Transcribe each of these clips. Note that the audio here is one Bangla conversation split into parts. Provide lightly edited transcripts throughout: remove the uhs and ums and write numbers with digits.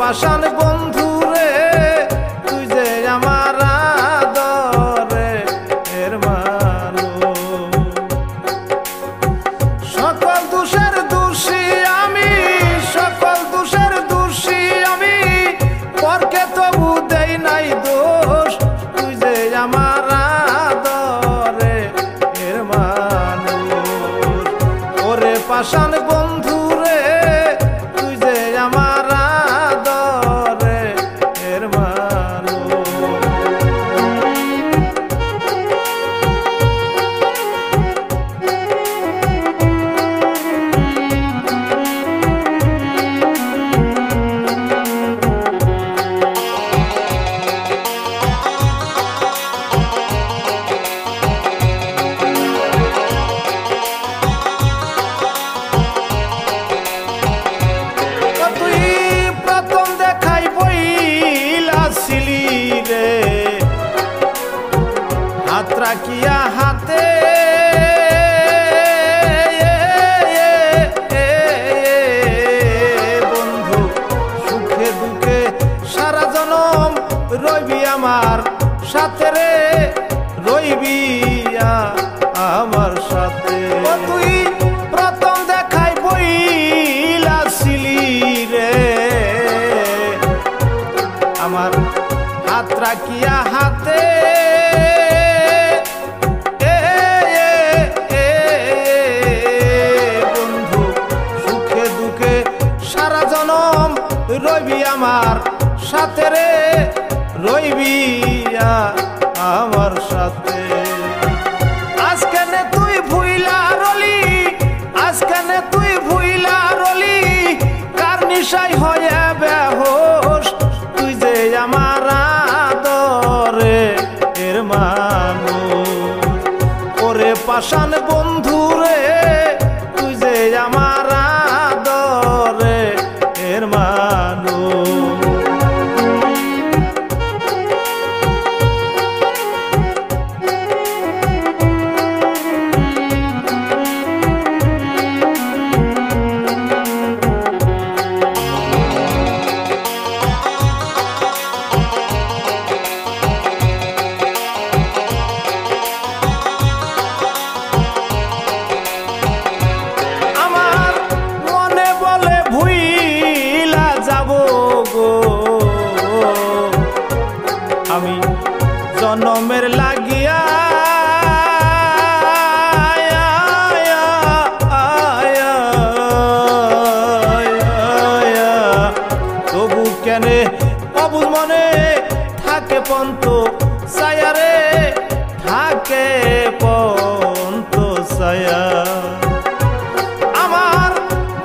পাষাণ বন্ধু রে তুই যে আমার আদরে এর মানুষ। সকল দোষের দোষী আমি, সকল দোষের দোষী আমি, পরকে তবু দেই নাই দোষ, তুই যে আমার আদরে এর মানুষ। ওরে পাষাণ বন্ধু রে তুই যে আমার আদরে এর মানুষ। হাত রাখিয়া হাতে বন্ধু সুখে দুঃখে সারা জনম রইবি আমার সাথে রে, রইবি আমার সাথে। তুই প্রথম দেখাই বইলাছিলি রে আমার হাত রাখিয়া হাতে বন্ধু সুখে দুঃখে সারা জনম রইবি আমার সাথে রে, রইবি আমার সাথে। আজকানে তুই ভুইলা রলি, আজকানে তুই ভুইলা রলি, কার নিশাই হয়ে বেহোশ, তুই যে আমার আদরে এর মানুষ। ওরে পাষাণ বন্ধু রে তুই যে আমার আদরে এর মানুষ। আমি জনমের লাগিয়া তবু কেনে অবুঝ মনে থাকে পন্ত ছায়া রে, থাকে পন্ত ছায়া। আমার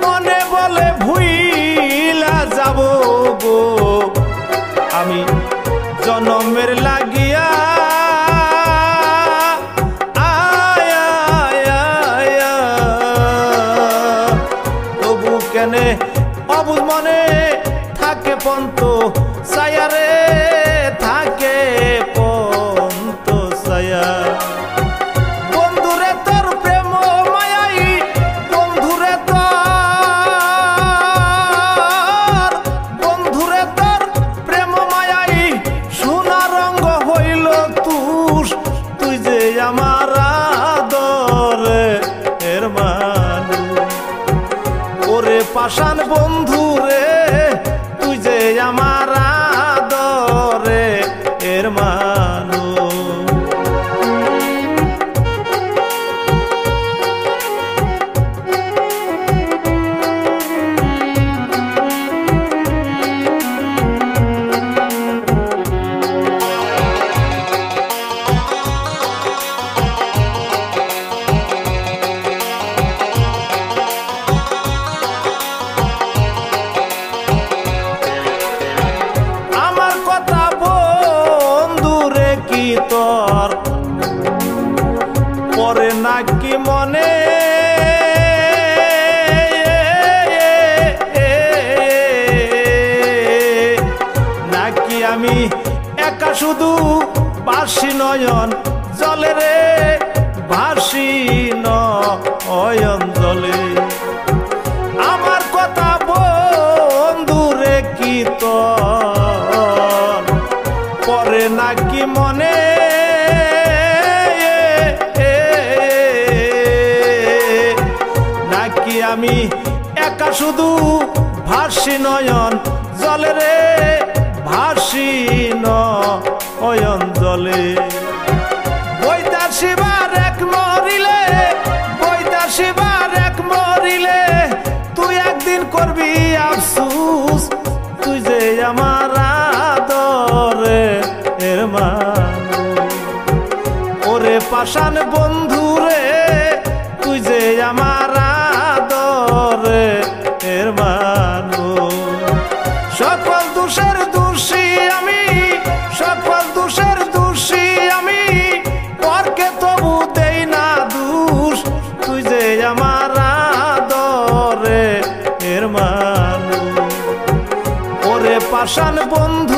মনে বলে ভুইলা যাব গো আমি জনমের লাগিয়া তবু কেনে অবুঝ মনে থাকে পন্ত ছায়া রে, থাকে পন্ত ছায়া। বন্ধুরে তোর প্রেম মায়াই, বন্ধুরে তোর, বন্ধুরে তোর প্রেম মায়াই, সোনা রঙ্গ হইল তুষ, তুই যে আমার আদরে এর মানুষ। ওরে পাষাণ বন্ধু রে তুই যে আমার আদরে এর মানুষ। তোর পরে নাকি মনে নাকি আমি একা শুধু বাসি নয়ন জলে রে, ভাসি নয়ন জলে। আমার কথা বন্ধু রে কি তো একা শুধু ভাসি নয়ন জলে রে, ভাসি নয়ন জলে। বৈদাসীবার এক মরিলে, বৈদাসীবার এক মরিলে, তুই একদিন করবি আফসুস, তুই যে আমার আদরে এর মানুষ। ওরে পাষাণ বন্ধু রে, তুই যে আমার আদরে এর মানুষ। সকল দোষের দোষী আমি, সকল দোষের দোষী আমি, পরকে তবু দেই না দোষ, তুই যে আমার আদরে এর মানুষ। ওরে পাষাণ বন্ধু